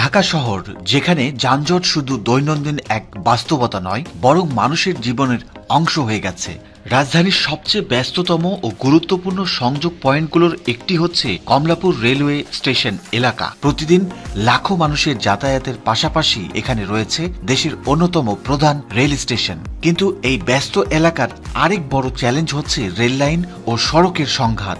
ঢাকা শহর যেখানে যানজট শুধু দৈনন্দিন এক বাস্তবতা নয় বরং মানুষের জীবনের অংশ হয়ে গেছে। রাজধানীর সবচেয়ে ব্যস্ততম ও গুরুত্বপূর্ণ সংযোগ পয়েন্টগুলোর একটি হচ্ছে কমলাপুর রেলওয়ে স্টেশন এলাকা। প্রতিদিন লাখো মানুষের যাতায়াতের পাশাপাশি এখানে রয়েছে দেশের অন্যতম প্রধান রেল স্টেশন। কিন্তু এই ব্যস্ত এলাকার আরেক বড় চ্যালেঞ্জ হচ্ছে রেল লাইন ও সড়কের সংঘাত।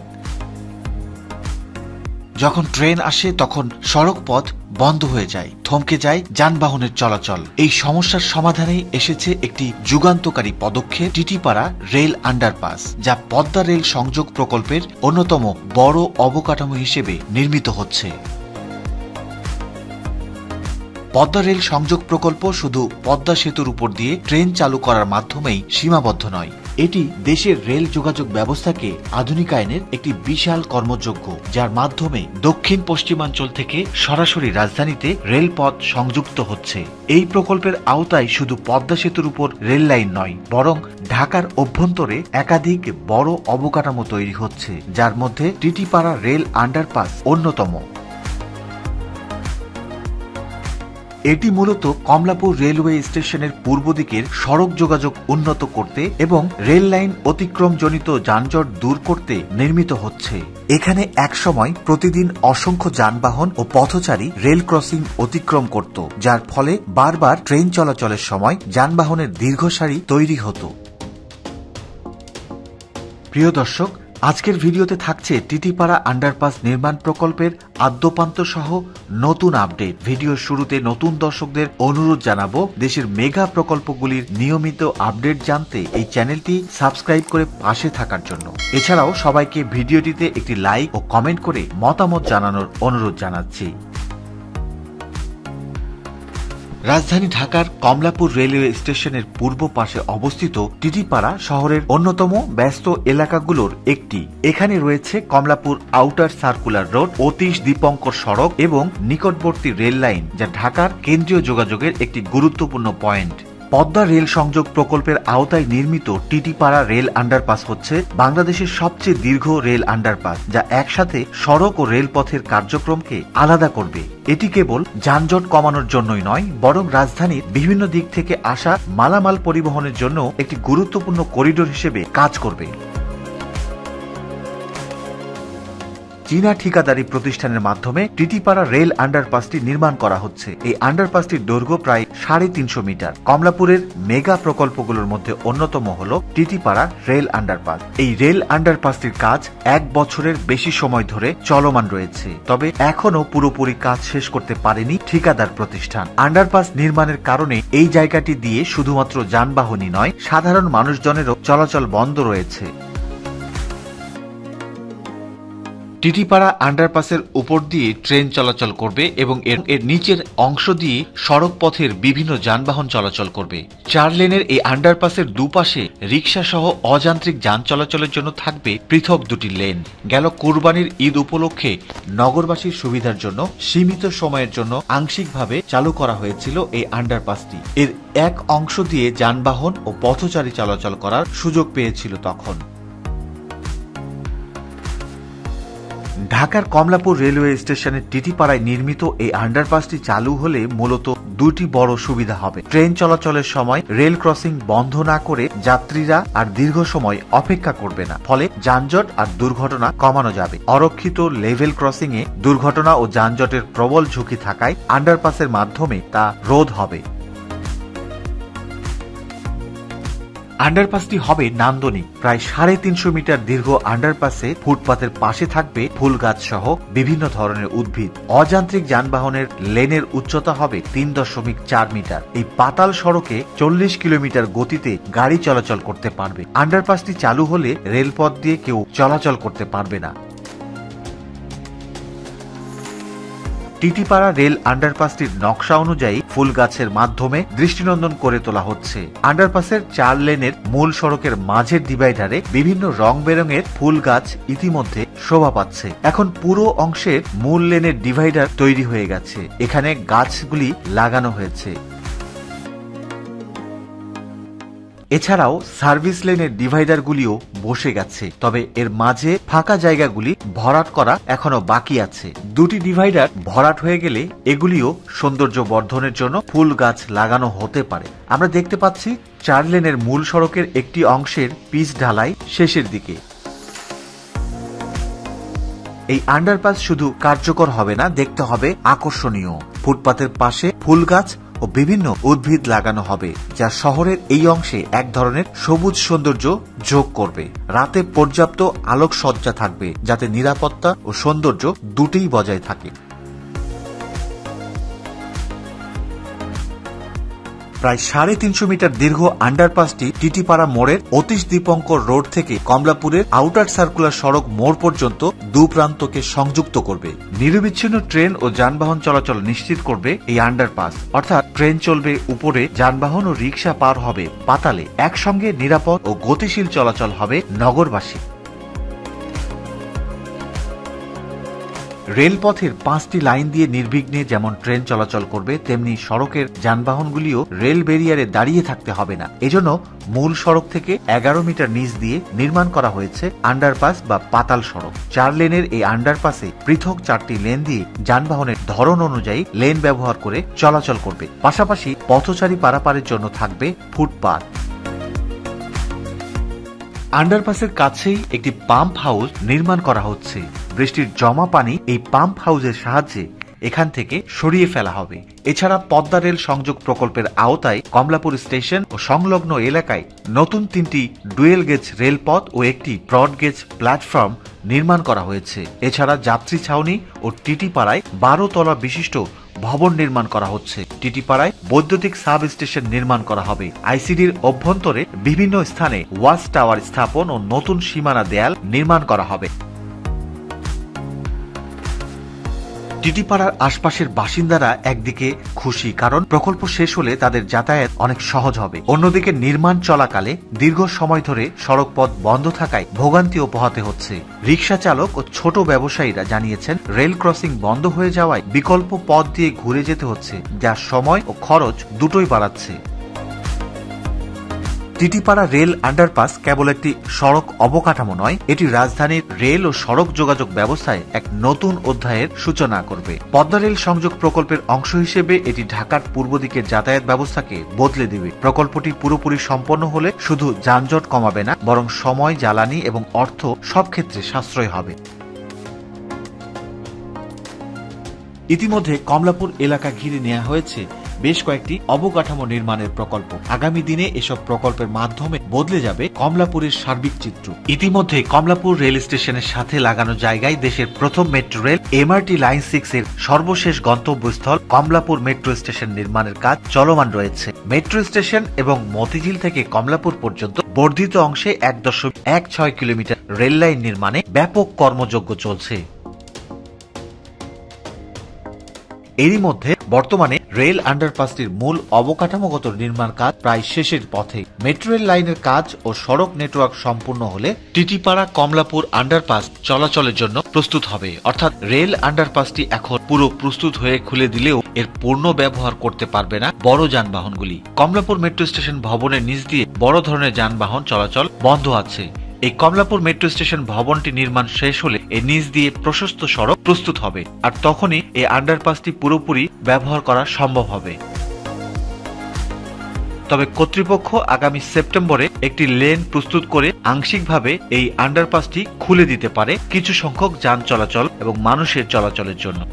যখন ট্রেন আসে তখন সড়ক পথ বন্ধ হয়ে যায়, থমকে যায় যানবাহনের চলাচল। এই সমস্যার সমাধানে এসেছে একটি যুগান্তকারী পদক্ষেপ, টিটিপাড়া রেল আন্ডারপাস, যা পদ্মা রেল সংযোগ প্রকল্পের অন্যতম বড় অবকাঠামো হিসেবে নির্মিত হচ্ছে। পদ্মা রেল সংযোগ প্রকল্প শুধু পদ্মা সেতুর উপর দিয়ে ট্রেন চালু করার মাধ্যমেই সীমাবদ্ধ নয়, এটি দেশের রেল যোগাযোগ ব্যবস্থাকে আধুনিকায়নের একটি বিশাল কর্মযজ্ঞ, যার মাধ্যমে দক্ষিণ পশ্চিমাঞ্চল থেকে সরাসরি রাজধানীতে রেলপথ সংযুক্ত হচ্ছে। এই প্রকল্পের আওতায় শুধু পদ্মা সেতুর উপর রেল লাইন নয়, বরং ঢাকার অভ্যন্তরে একাধিক বড় অবকাঠামো তৈরি হচ্ছে, যার মধ্যে টিটিপাড়া রেল আন্ডারপাস অন্যতম। এটি মূলত কমলাপুর রেলওয়ে স্টেশনের পূর্ব দিকের সড়ক যোগাযোগ উন্নত করতে এবং রেল লাইন অতিক্রমজনিত যানজট দূর করতে নির্মিত হচ্ছে। এখানে একসময় প্রতিদিন অসংখ্য যানবাহন ও পথচারী রেল ক্রসিং অতিক্রম করত, যার ফলে বারবার ট্রেন চলাচলের সময় যানবাহনের দীর্ঘ সারি তৈরি হতো। প্রিয় দর্শক, আজকের ভিডিওতে থাকছে টিটিপাড়া আন্ডারপাস নির্মাণ প্রকল্পের আদ্যোপান্ত সহ নতুন আপডেট। ভিডিওর শুরুতে নতুন দর্শকদের অনুরোধ জানাবো, দেশের মেগা প্রকল্পগুলির নিয়মিত আপডেট জানতে এই চ্যানেলটি সাবস্ক্রাইব করে পাশে থাকার জন্য। এছাড়াও সবাইকে ভিডিওটিতে একটি লাইক ও কমেন্ট করে মতামত জানানোর অনুরোধ জানাচ্ছি। রাজধানী ঢাকার কমলাপুর রেলওয়ে স্টেশনের পূর্ব পাশে অবস্থিত টিটিপাড়া শহরের অন্যতম ব্যস্ত এলাকাগুলোর একটি। এখানে রয়েছে Kamalapur outer circular road, Atish Dipankar সড়ক এবং নিকটবর্তী রেল লাইন, যা ঢাকার কেন্দ্রীয় যোগাযোগের একটি গুরুত্বপূর্ণ পয়েন্ট। পদ্মা রেল সংযোগ প্রকল্পের আওতায় নির্মিত টিটিপাড়া রেল আন্ডারপাস হচ্ছে বাংলাদেশের সবচেয়ে দীর্ঘ রেল আন্ডারপাস, যা একসাথে সড়ক ও রেলপথের কার্যক্রমকে আলাদা করবে। এটি কেবল যানজট কমানোর জন্যই নয়, বরং রাজধানীর বিভিন্ন দিক থেকে আসা মালামাল পরিবহনের জন্য একটি গুরুত্বপূর্ণ করিডোর হিসেবে কাজ করবে। চীনা ঠিকাদারি প্রতিষ্ঠানের মাধ্যমে টিটিপাড়া রেল আন্ডারপাসটি নির্মাণ করা হচ্ছে। এই আন্ডারপাসটির দৈর্ঘ্য প্রায় 350 মিটার। কমলাপুরের মেগা প্রকল্পগুলোর মধ্যে অন্যতম হল টিটিপাড়া রেল আন্ডারপাস। এই রেল আন্ডারপাসটির কাজ 1 বছরের বেশি সময় ধরে চলমান রয়েছে, তবে এখনো পুরোপুরি কাজ শেষ করতে পারেনি ঠিকাদার প্রতিষ্ঠান। আন্ডারপাস নির্মাণের কারণে এই জায়গাটি দিয়ে শুধুমাত্র যানবাহনই নয়, সাধারণ মানুষজনেরও চলাচল বন্ধ রয়েছে। টিটিপাড়া আন্ডারপাসের উপর দিয়ে ট্রেন চলাচল করবে এবং এর নিচের অংশ দিয়ে সড়ক পথের বিভিন্ন যানবাহন চলাচল করবে। 4 লেনের এই আন্ডারপাসের দুপাশে রিক্সা সহ অযান্ত্রিক যান চলাচলের জন্য থাকবে পৃথক 2টি লেন। গেল কুরবানির ঈদ উপলক্ষে নগরবাসীর সুবিধার জন্য সীমিত সময়ের জন্য আংশিকভাবে চালু করা হয়েছিল এই আন্ডারপাসটি। এর এক অংশ দিয়ে যানবাহন ও পথচারী চলাচল করার সুযোগ পেয়েছিল তখন। ঢাকার কমলাপুর রেলওয়ে স্টেশনের টিটিপাড়ায় নির্মিত এই আন্ডারপাসটি চালু হলে মূলত 2টি বড় সুবিধা হবে। ট্রেন চলাচলের সময় রেল ক্রসিং বন্ধ না করে যাত্রীরা আর দীর্ঘ সময় অপেক্ষা করবে না, ফলে যানজট আর দুর্ঘটনা কমানো যাবে। অরক্ষিত লেভেল ক্রসিং এ দুর্ঘটনা ও যানজটের প্রবল ঝুঁকি থাকায় আন্ডারপাসের মাধ্যমে তা রোধ হবে। আন্ডারপাসটি হবে নান্দনিক। প্রায় 350 মিটার দীর্ঘ আন্ডারপাসে ফুটপাতের পাশে থাকবে ফুল গাছ সহ বিভিন্ন ধরনের উদ্ভিদ। অযান্ত্রিক যানবাহনের লেনের উচ্চতা হবে 3.4 মিটার। এই পাতাল সড়কে 40 কিলোমিটার গতিতে গাড়ি চলাচল করতে পারবে। আন্ডারপাসটি চালু হলে রেলপথ দিয়ে কেউ চলাচল করতে পারবে না। টিটিপাড়া রেল আন্ডারপাসটির নকশা অনুযায়ী ফুল গাছের মাধ্যমে দৃষ্টিনন্দন করে তোলা হচ্ছে। আন্ডারপাসের 4 লেনের মূল সড়কের মাঝের ডিভাইডারে বিভিন্ন রং বেরঙের ফুল গাছ ইতিমধ্যে শোভা পাচ্ছে। এখন পুরো অংশের মূল লেনের ডিভাইডার তৈরি হয়ে গেছে, এখানে গাছগুলি লাগানো হয়েছে। এছাড়াও সার্ভিস লেনের ডিভাইডারগুলিও বসে গেছে, তবে এর মাঝে ফাঁকা জায়গাগুলি ভরাট করা এখনো বাকি আছে। দুটি ডিভাইডার ভরাট হয়ে গেলে এগুলিও সৌন্দর্য বর্ধনের জন্য ফুল গাছ লাগানো হতে পারে। আমরা দেখতে পাচ্ছি 4 লেনের মূল সড়কের একটি অংশের পিচ ঢালাই শেষের দিকে। এই আন্ডারপাস শুধু কার্যকর হবে না, দেখতে হবে আকর্ষণীয়। ফুটপাতের পাশে ফুল গাছ ও বিভিন্ন উদ্ভিদ লাগানো হবে, যা শহরের এই অংশে এক ধরনের সবুজ সৌন্দর্য যোগ করবে। রাতে পর্যাপ্ত আলোকসজ্জা থাকবে, যাতে নিরাপত্তা ও সৌন্দর্য দুটোই বজায় থাকে। প্রায় 350 মিটার দীর্ঘ আন্ডারপাসটি টিটিপাড়া মোড়ের অতীশ দীপঙ্কর রোড থেকে কমলাপুরের আউটার সার্কুলার সড়ক মোড় পর্যন্ত দুপ্রান্তকে সংযুক্ত করবে। নিরবিচ্ছিন্ন ট্রেন ও যানবাহন চলাচল নিশ্চিত করবে এই আন্ডারপাস, অর্থাৎ ট্রেন চলবে উপরে, যানবাহন ও রিক্সা পার হবে পাতালে। একসঙ্গে নিরাপদ ও গতিশীল চলাচল হবে নগরবাসী। রেলপথের 5টি লাইন দিয়ে নির্বিঘ্নে যেমন ট্রেন চলাচল করবে, তেমনি সড়কের যানবাহনগুলিও রেল ব্যারিয়ারে দাঁড়িয়ে থাকতে হবে না। এজন্য মূল সড়ক থেকে 11 মিটার নিচ দিয়ে নির্মাণ করা হয়েছে আন্ডারপাস বা পাতাল সড়ক। 4 লেনের এই আন্ডারপাসে পৃথক 4টি লেন দিয়ে যানবাহনের ধরন অনুযায়ী লেন ব্যবহার করে চলাচল করবে। পাশাপাশি পথচারী পারাপারের জন্য থাকবে ফুটপাত। আন্ডারপাসের কাছেই একটি পাম্প হাউস নির্মাণ করা হচ্ছে। বৃষ্টির জমা পানি এই পাম্প হাউসের সাহায্যে এখান থেকে সরিয়ে ফেলা হবে। এছাড়া পদ্মা রেল সংযোগ প্রকল্পের আওতায় কমলাপুর স্টেশন ও সংলগ্ন এলাকায় নতুন 3টি ডুয়েল গেজ রেলপথ ও একটি ব্রড গেজ প্ল্যাটফর্ম নির্মাণ করা হয়েছে। এছাড়া যাত্রী ছাউনি ও টিটিপাড়ায় 12 তলা বিশিষ্ট ভবন নির্মাণ করা হচ্ছে। টিটিপাড়ায় বৈদ্যুতিক সাব স্টেশন নির্মাণ করা হবে। আইসিডির অভ্যন্তরে বিভিন্ন স্থানে ওয়াচ টাওয়ার স্থাপন ও নতুন সীমানা দেয়াল নির্মাণ করা হবে। টিটিপাড়ার আশপাশের বাসিন্দারা একদিকে খুশি, কারণ প্রকল্প শেষ হলে তাদের যাতায়াত অনেক সহজ হবে। অন্যদিকে নির্মাণ চলাকালে দীর্ঘ সময় ধরে সড়ক পথ বন্ধ থাকায় ভোগান্তিও পোহাতে হচ্ছে। রিক্সা চালক ও ছোট ব্যবসায়ীরা জানিয়েছেন, রেল ক্রসিং বন্ধ হয়ে যাওয়ায় বিকল্প পথ দিয়ে ঘুরে যেতে হচ্ছে, যা সময় ও খরচ দুটোই বাড়াচ্ছে। টিটিপাড়া রেল আন্ডারপাস কেবল একটি সড়ক অবকাঠামো নয়, এটি রাজধানীর রেল ও সড়ক যোগাযোগ ব্যবস্থায় এক নতুন অধ্যায়ের সূচনা করবে। পদ্মা রেল সংযোগ প্রকল্পের অংশ হিসেবে এটি ঢাকার পূর্ব দিকের যাতায়াত ব্যবস্থাকে বদলে দেবে। প্রকল্পটি পুরোপুরি সম্পন্ন হলে শুধু যানজট কমাবে না, বরং সময়, জ্বালানি এবং অর্থ সব ক্ষেত্রে সাশ্রয় হবে। ইতিমধ্যে কমলাপুর এলাকা ঘিরে নেওয়া হয়েছে বেশ কয়েকটি অবকাঠামো নির্মাণের প্রকল্প। আগামী দিনে এসব প্রকল্পের মাধ্যমে বদলে যাবে কমলাপুরের সার্বিক চিত্র। ইতিমধ্যে কমলাপুর রেল স্টেশনের সাথে লাগানো জায়গায় দেশের প্রথম মেট্রো রেল এমআরটি লাইন 6 এর সর্বশেষ গন্তব্যস্থল কমলাপুর মেট্রো স্টেশন নির্মাণের কাজ চলমান রয়েছে। মেট্রো স্টেশন এবং মতিঝিল থেকে কমলাপুর পর্যন্ত বর্ধিত অংশে 1.16 কিলোমিটার রেল লাইন নির্মাণে ব্যাপক কর্মযজ্ঞ চলছে। এরই মধ্যে বর্তমানে রেল আন্ডারপাসটির মূল অবকাঠামোগত নির্মাণ কাজ প্রায় শেষের পথে। মেট্রো রেল লাইনের কাজ ও সড়ক নেটওয়ার্ক সম্পূর্ণ হলে টিটিপাড়া কমলাপুর আন্ডারপাস চলাচলের জন্য প্রস্তুত হবে। অর্থাৎ রেল আন্ডারপাসটি এখন পুরো প্রস্তুত হয়ে খুলে দিলেও এর পূর্ণ ব্যবহার করতে পারবে না বড় যানবাহনগুলি। কমলাপুর মেট্রো স্টেশন ভবনের নিচ দিয়ে বড় ধরনের যানবাহন চলাচল বন্ধ আছে। এই কমলাপুর মেট্রো স্টেশন ভবনটি নির্মাণ শেষ হলে এর নিচ দিয়ে প্রশস্ত সড়ক প্রস্তুত হবে, আর তখনই এই আন্ডারপাসটি পুরোপুরি ব্যবহার করা সম্ভব হবে। তবে কর্তৃপক্ষ আগামী সেপ্টেম্বরে একটি লেন প্রস্তুত করে আংশিকভাবে এই আন্ডারপাসটি খুলে দিতে পারে কিছু সংখ্যক যান চলাচল এবং মানুষের চলাচলের জন্য।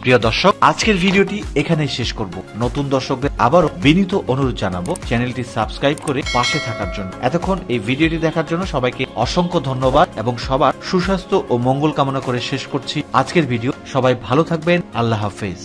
প্রিয় দর্শক, আজকের ভিডিওটি এখানেই শেষ করব। নতুন দর্শকদের আবারও বিনীত অনুরোধ জানাবো চ্যানেলটি সাবস্ক্রাইব করে পাশে থাকার জন্য। এতক্ষণ এই ভিডিওটি দেখার জন্য সবাইকে অসংখ্য ধন্যবাদ এবং সবার সুস্বাস্থ্য ও মঙ্গল কামনা করে শেষ করছি আজকের ভিডিও। সবাই ভালো থাকবেন। আল্লাহ হাফেজ।